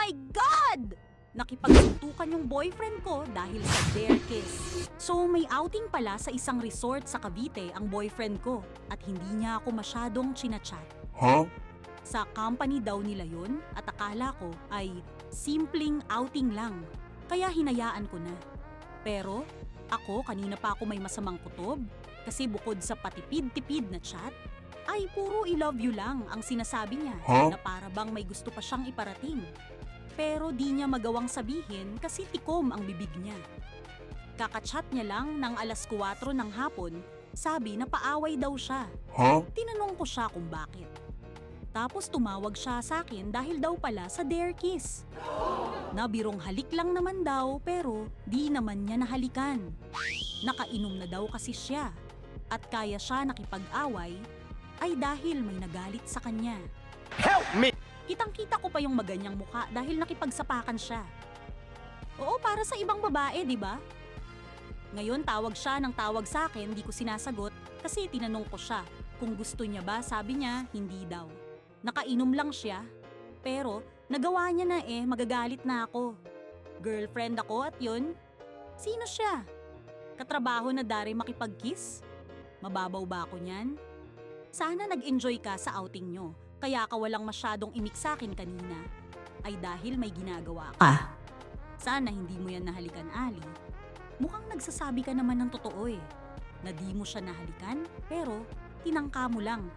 my God! Nakipagsuntukan yung boyfriend ko dahil sa dare kiss. So may outing pala sa isang resort sa Cavite ang boyfriend ko at hindi niya ako masyadong chinachat. Huh? Sa company daw nila yun at akala ko ay simpleng outing lang, kaya hinayaan ko na. Pero ako kanina pa ako may masamang kutob kasi bukod sa patipid-tipid na chat, ay puro I love you lang ang sinasabi niya Huh? na para bang may gusto pa siyang iparating. Pero di niya magawang sabihin kasi tikom ang bibig niya. Kakachat niya lang ng alas 4 ng hapon, sabi na paaway daw siya. Huh? Tinanong ko siya kung bakit. Tapos tumawag siya sa akin dahil daw pala sa dare kiss. Nabirong halik lang naman daw pero di naman niya nahalikan. Nakainom na daw kasi siya at kaya siya nakipag-away ay dahil may nagalit sa kanya. Help me! Kitang-kita ko pa yung maganyang mukha dahil nakipagsapakan siya. Oo, para sa ibang babae, di ba? Ngayon tawag siya ng tawag sa akin, di ko sinasagot kasi tinanong ko siya kung gusto niya ba, sabi niya hindi daw. Nakainom lang siya, pero nagawa niya na magagalit na ako. Girlfriend ako at yun, sino siya? Katrabaho na dari makipag-kiss? Mababaw ba ako niyan? Sana nag-enjoy ka sa outing nyo, kaya ka walang masyadong imik sa akin kanina, ay dahil may ginagawa ka. Sana hindi mo yan nahalikan, Ali. Mukhang nagsasabi ka naman ng totoo na di mo siya nahalikan, pero tinangka mo lang